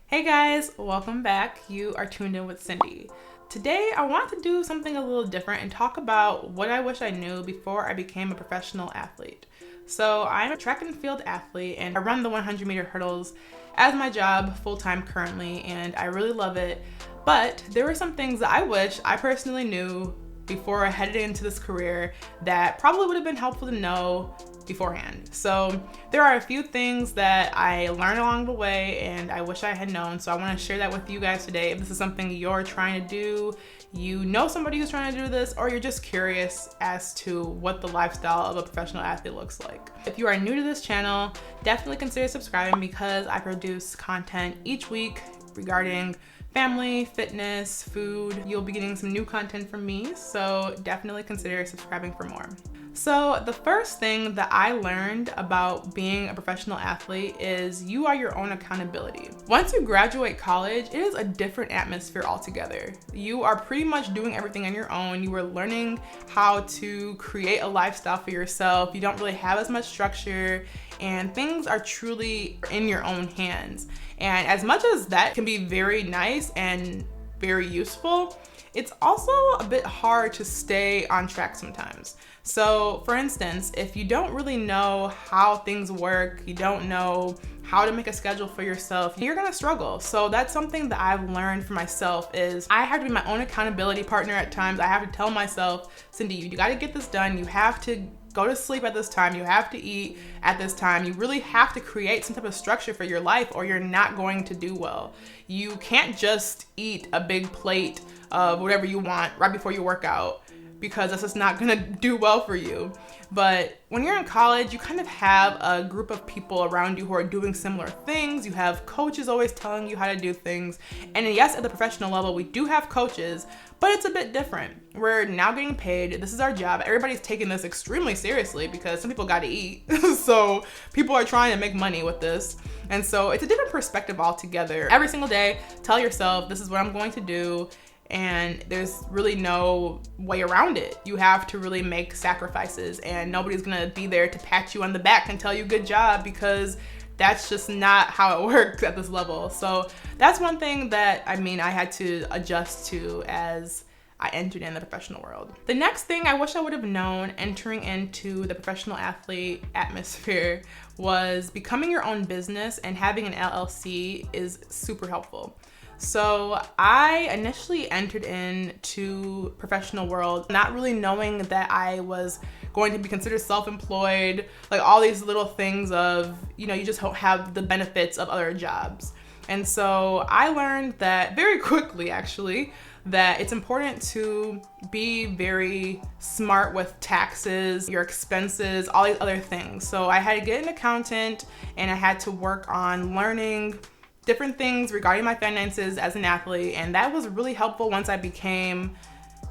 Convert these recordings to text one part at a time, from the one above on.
Hey guys, welcome back. You are tuned in with Cindy. Today I want to do something a little different and talk about what I wish I knew before I became a professional athlete. So I'm a track and field athlete and I run the 100-meter hurdles as my job full-time currently, and I really love it. But there were some things that I wish I personally knew before I headed into this career that probably would have been helpful to know beforehand. So there are a few things that I learned along the way and I wish I had known. So I want to share that with you guys today. If this is something you're trying to do, you know somebody who's trying to do this, or you're just curious as to what the lifestyle of a professional athlete looks like. If you are new to this channel, definitely consider subscribing because I produce content each week regarding family, fitness, food. You'll be getting some new content from me, so definitely consider subscribing for more. So the first thing that I learned about being a professional athlete is you are your own accountability. Once you graduate college, it is a different atmosphere altogether. You are pretty much doing everything on your own. You are learning how to create a lifestyle for yourself. You don't really have as much structure and things are truly in your own hands. And as much as that can be very nice and very useful, it's also a bit hard to stay on track sometimes. So for instance, if you don't really know how things work, you don't know how to make a schedule for yourself, you're gonna struggle. So that's something that I've learned for myself is I have to be my own accountability partner at times. I have to tell myself, Cindy, you gotta get this done. You have to go to sleep at this time. You have to eat at this time. You really have to create some type of structure for your life or you're not going to do well. You can't just eat a big plate of whatever you want right before you work out, because that's just not gonna do well for you. But when you're in college, you kind of have a group of people around you who are doing similar things. You have coaches always telling you how to do things. And yes, at the professional level, we do have coaches, but it's a bit different. We're now getting paid. This is our job. Everybody's taking this extremely seriously because some people got to eat. So people are trying to make money with this. And so it's a different perspective altogether. Every single day, tell yourself, this is what I'm going to do. And there's really no way around it. You have to really make sacrifices and nobody's gonna be there to pat you on the back and tell you good job, because that's just not how it works at this level. So that's one thing that I had to adjust to as I entered in the professional world. The next thing I wish I would have known entering into the professional athlete atmosphere was becoming your own business and having an LLC is super helpful. So I initially entered into professional world not really knowing that I was going to be considered self-employed, like all these little things of, you just don't have the benefits of other jobs. And so I learned that very quickly, actually, that it's important to be very smart with taxes, your expenses, all these other things. So I had to get an accountant and I had to work on learning different things regarding my finances as an athlete, and that was really helpful once I became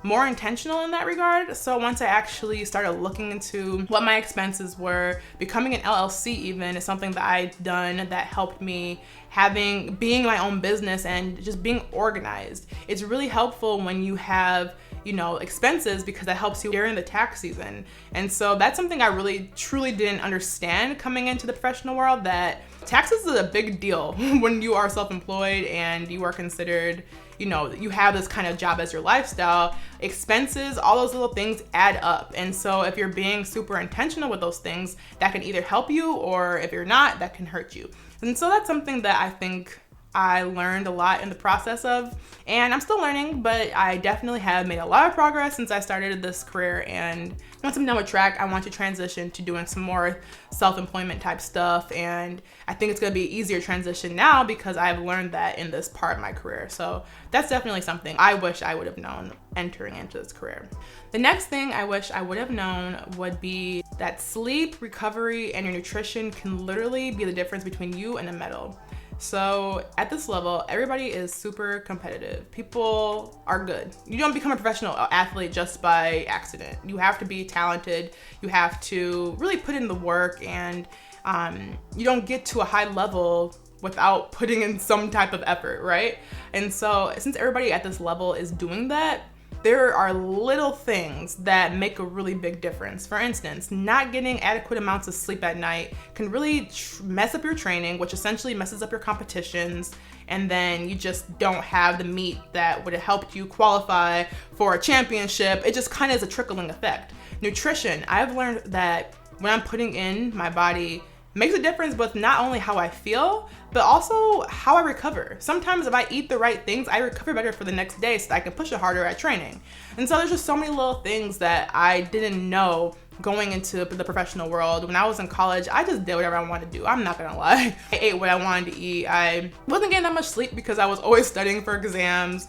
more intentional in that regard. So once I actually started looking into what my expenses were, becoming an LLC even is something that I've done that helped me being my own business and just being organized. It's really helpful when you have expenses because that helps you during the tax season. And so that's something I really truly didn't understand coming into the professional world, that taxes is a big deal when you are self-employed and you are considered, you have this kind of job as your lifestyle. Expenses, all those little things add up. And so if you're being super intentional with those things, that can either help you, or if you're not, that can hurt you. And so that's something that I think I learned a lot in the process of, and I'm still learning, but I definitely have made a lot of progress since I started this career. And once I'm done with track, I want to transition to doing some more self-employment type stuff. And I think it's gonna be an easier transition now because I've learned that in this part of my career. So that's definitely something I wish I would have known entering into this career. The next thing I wish I would have known would be that sleep, recovery, and your nutrition can literally be the difference between you and a medal. So at this level, everybody is super competitive. People are good. You don't become a professional athlete just by accident. You have to be talented. You have to really put in the work, and you don't get to a high level without putting in some type of effort, right? And so since everybody at this level is doing that, there are little things that make a really big difference. For instance, not getting adequate amounts of sleep at night can really mess up your training, which essentially messes up your competitions, and then you just don't have the meat that would have helped you qualify for a championship. It just kind of is a trickling effect. Nutrition, I've learned that when I'm putting in, my body makes a difference with not only how I feel, but also how I recover. Sometimes if I eat the right things, I recover better for the next day so that I can push it harder at training. And so there's just so many little things that I didn't know going into the professional world. When I was in college, I just did whatever I wanted to do. I'm not gonna lie. I ate what I wanted to eat. I wasn't getting that much sleep because I was always studying for exams,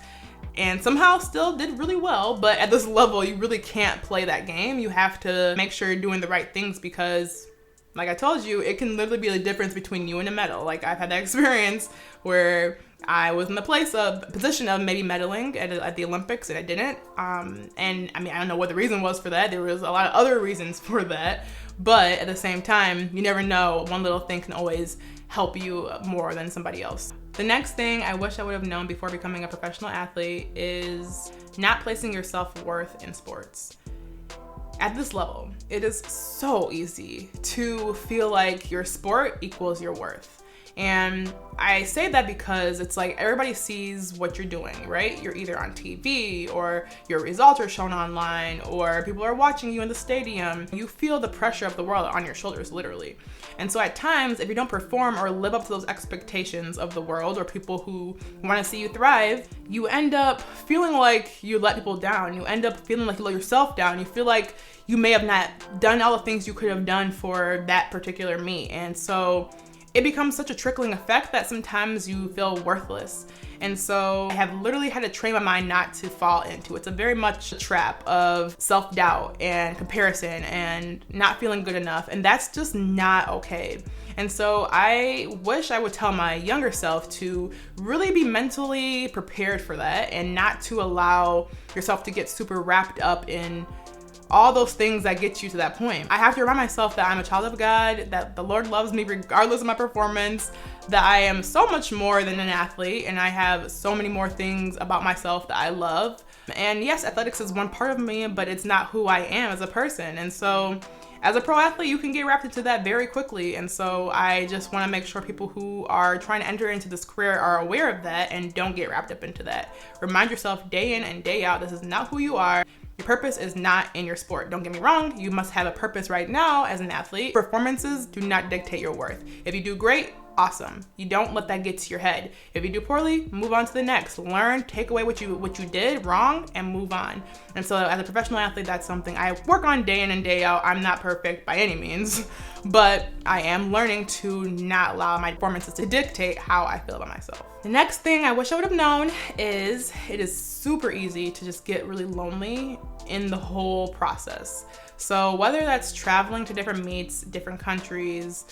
and somehow still did really well. But at this level, you really can't play that game. You have to make sure you're doing the right things, because like I told you, it can literally be the difference between you and a medal. Like, I've had that experience where I was in the position of maybe medaling at the Olympics, and I didn't. And I mean, I don't know what the reason was for that. There was a lot of other reasons for that. But at the same time, you never know. One little thing can always help you more than somebody else. The next thing I wish I would have known before becoming a professional athlete is not placing your self-worth in sports. At this level, it is so easy to feel like your sport equals your worth. And I say that because it's like everybody sees what you're doing, right? You're either on TV, or your results are shown online, or people are watching you in the stadium. You feel the pressure of the world on your shoulders, literally. And so at times, if you don't perform or live up to those expectations of the world or people who want to see you thrive, you end up feeling like you let people down. You end up feeling like you let yourself down. You feel like you may have not done all the things you could have done for that particular meet. And so it becomes such a trickling effect that sometimes you feel worthless. And so I have literally had to train my mind not to fall into it. It's a very much a trap of self-doubt and comparison and not feeling good enough. And that's just not okay. And so I wish I would tell my younger self to really be mentally prepared for that, and not to allow yourself to get super wrapped up in all those things that get you to that point. I have to remind myself that I'm a child of God, that the Lord loves me regardless of my performance, that I am so much more than an athlete, and I have so many more things about myself that I love. And yes, athletics is one part of me, but it's not who I am as a person. And so as a pro athlete, you can get wrapped into that very quickly. And so I just want to make sure people who are trying to enter into this career are aware of that and don't get wrapped up into that. Remind yourself day in and day out, this is not who you are. Your purpose is not in your sport. Don't get me wrong, you must have a purpose right now as an athlete. Performances do not dictate your worth. If you do great, awesome. You don't let that get to your head. If you do poorly, move on to the next. Learn, take away what you did wrong, and move on. And so as a professional athlete, that's something I work on day in and day out. I'm not perfect by any means, but I am learning to not allow my performances to dictate how I feel about myself. The next thing I wish I would have known is it is super easy to just get really lonely in the whole process. So whether that's traveling to different meets, different countries,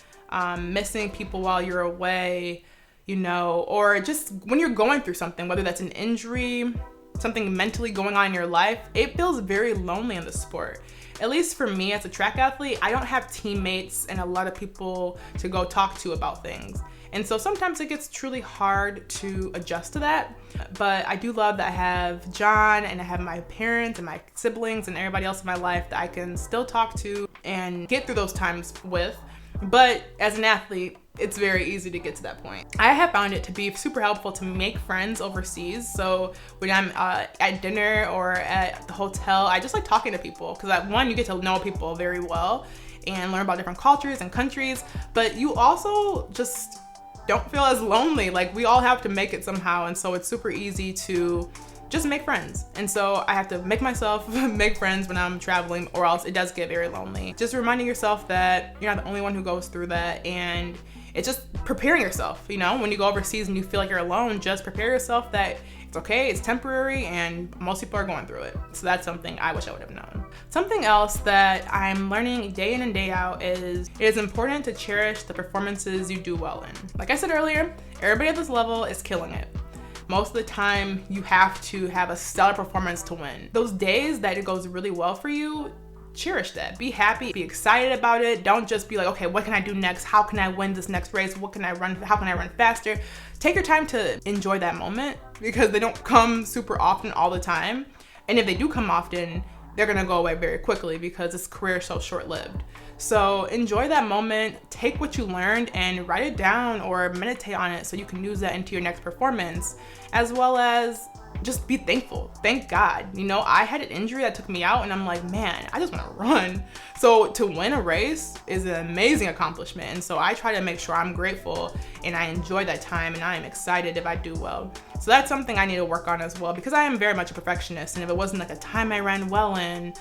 missing people while you're away, or just when you're going through something, whether that's an injury, something mentally going on in your life, it feels very lonely in the sport. At least for me as a track athlete, I don't have teammates and a lot of people to go talk to about things. And so sometimes it gets truly hard to adjust to that. But I do love that I have John, and I have my parents and my siblings and everybody else in my life that I can still talk to and get through those times with. But as an athlete, it's very easy to get to that point. I have found it to be super helpful to make friends overseas. So when I'm at dinner or at the hotel, I just like talking to people, because one, you get to know people very well and learn about different cultures and countries, but you also just don't feel as lonely. Like, we all have to make it somehow, and so it's super easy to just make friends. And so I have to make myself make friends when I'm traveling, or else it does get very lonely. Just reminding yourself that you're not the only one who goes through that, and it's just preparing yourself. When you go overseas and you feel like you're alone, just prepare yourself that it's okay, it's temporary, and most people are going through it. So that's something I wish I would have known. Something else that I'm learning day in and day out is it is important to cherish the performances you do well in. Like I said earlier, everybody at this level is killing it. Most of the time, you have to have a stellar performance to win. Those days that it goes really well for you, cherish that. Be happy, be excited about it. Don't just be like, okay, what can I do next? How can I win this next race? What can I run? How can I run faster? Take your time to enjoy that moment, because they don't come super often all the time. And if they do come often, they're gonna go away very quickly because this career is so short-lived. So enjoy that moment, take what you learned and write it down or meditate on it so you can use that into your next performance, as well as just be thankful. Thank God. You know, I had an injury that took me out and I'm like, man, I just want to run. So to win a race is an amazing accomplishment. And so I try to make sure I'm grateful and I enjoy that time and I am excited if I do well. So that's something I need to work on as well, because I am very much a perfectionist. And if it wasn't like a time I ran well in,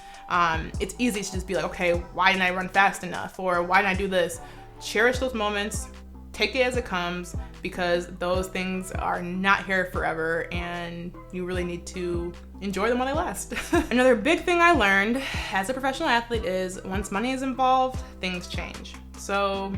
it's easy to just be like, okay, why didn't I run fast enough? Or why didn't I do this? Cherish those moments, take it as it comes, because those things are not here forever and you really need to enjoy them while they last. Another big thing I learned as a professional athlete is once money is involved, things change. So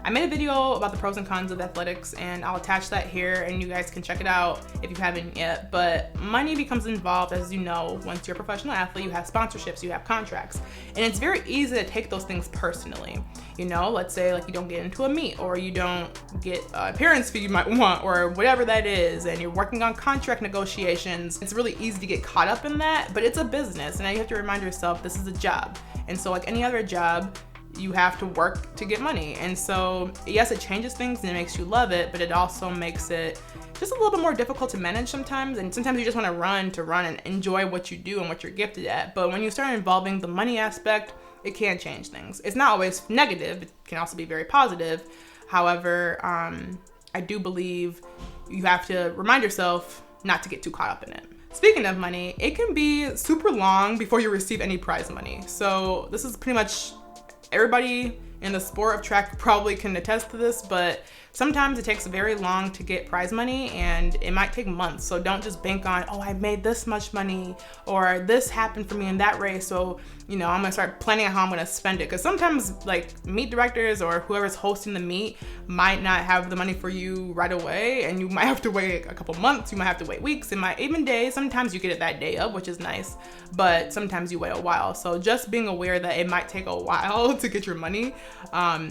I made a video about the pros and cons of athletics and I'll attach that here and you guys can check it out if you haven't yet. But money becomes involved, as you know, once you're a professional athlete, you have sponsorships, you have contracts. And it's very easy to take those things personally. You know, let's say like you don't get into a meet or you don't get an appearance fee you might want or whatever that is, and you're working on contract negotiations. It's really easy to get caught up in that, but it's a business and you have to remind yourself this is a job. And so like any other job, you have to work to get money. And so yes, it changes things and it makes you love it, but it also makes it just a little bit more difficult to manage sometimes. And sometimes you just want to run and enjoy what you do and what you're gifted at. But when you start involving the money aspect, it can change things. It's not always negative, it can also be very positive. However, I do believe you have to remind yourself not to get too caught up in it. Speaking of money, it can be super long before you receive any prize money. So this is pretty much everybody in the sport of track probably can attest to this, but sometimes it takes very long to get prize money and it might take months. So don't just bank on, oh, I made this much money or this happened for me in that race, so you know, I'm gonna start planning how I'm gonna spend it. Because sometimes like meet directors or whoever's hosting the meet might not have the money for you right away and you might have to wait a couple months, you might have to wait weeks, it might even days. Sometimes you get it that day of, which is nice, but sometimes you wait a while. So just being aware that it might take a while to get your money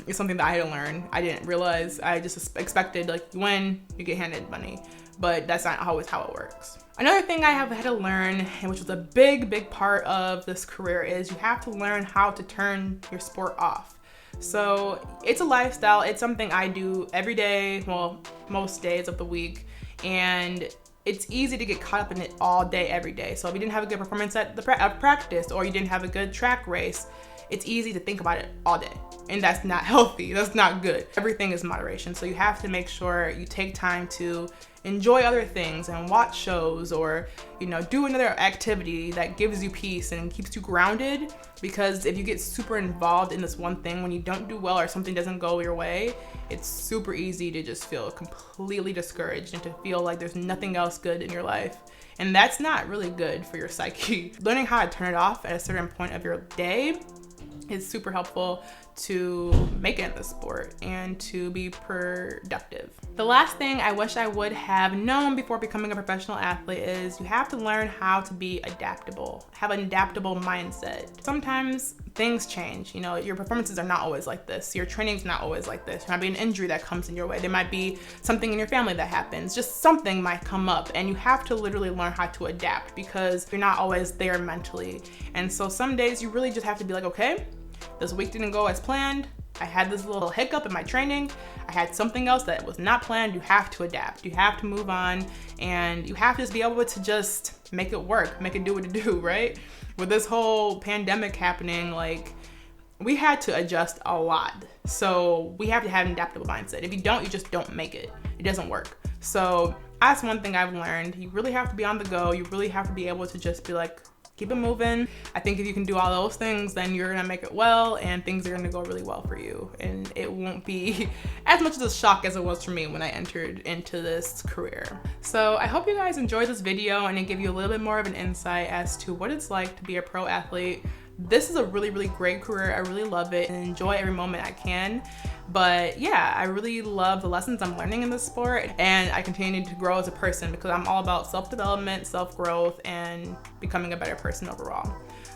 is something that I had to learn. I didn't realize, I just expected like when you get handed money, but that's not always how it works. Another thing I have had to learn, and which was a big part of this career, is you have to learn how to turn your sport off. So it's a lifestyle. It's something I do every day, well, most days of the week, and it's easy to get caught up in it all day, every day. So if you didn't have a good performance at the practice or you didn't have a good track race, it's easy to think about it all day. And that's not healthy, that's not good. Everything is moderation. So you have to make sure you take time to enjoy other things and watch shows or, you know, do another activity that gives you peace and keeps you grounded. Because if you get super involved in this one thing, when you don't do well or something doesn't go your way, it's super easy to just feel completely discouraged and to feel like there's nothing else good in your life. And that's not really good for your psyche. Learning how to turn it off at a certain point of your day is super helpful to make it in the sport and to be productive. The last thing I wish I would have known before becoming a professional athlete is you have to learn how to be adaptable, have an adaptable mindset. Sometimes things change, you know, your performances are not always like this, your training's not always like this, there might be an injury that comes in your way, there might be something in your family that happens, just something might come up, and you have to literally learn how to adapt because you're not always there mentally. And so some days you really just have to be like, okay, this week didn't go as planned. I had this little hiccup in my training. I had something else that was not planned. You have to adapt. You have to move on, and you have to just be able to just make it work, make it do what it do, right? With this whole pandemic happening, like, we had to adjust a lot. So we have to have an adaptable mindset. If you don't, you just don't make it. It doesn't work. So that's one thing I've learned. You really have to be on the go. You really have to be able to just be like, keep it moving. I think if you can do all those things, then you're gonna make it well and things are gonna go really well for you. And it won't be as much of a shock as it was for me when I entered into this career. So I hope you guys enjoyed this video and it gave you a little bit more of an insight as to what it's like to be a pro athlete. This is a really great career. I really love it and enjoy every moment I can. But yeah, I really love the lessons I'm learning in this sport, and I continue to grow as a person because I'm all about self-development, self-growth, and becoming a better person overall.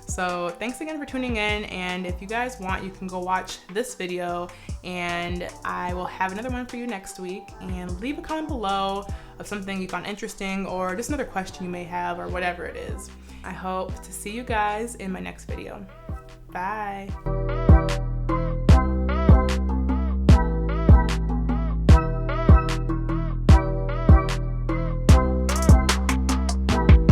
So thanks again for tuning in, and if you guys want, you can go watch this video, and I will have another one for you next week. And leave a comment below of something you found interesting or just another question you may have or whatever it is. I hope to see you guys in my next video. Bye.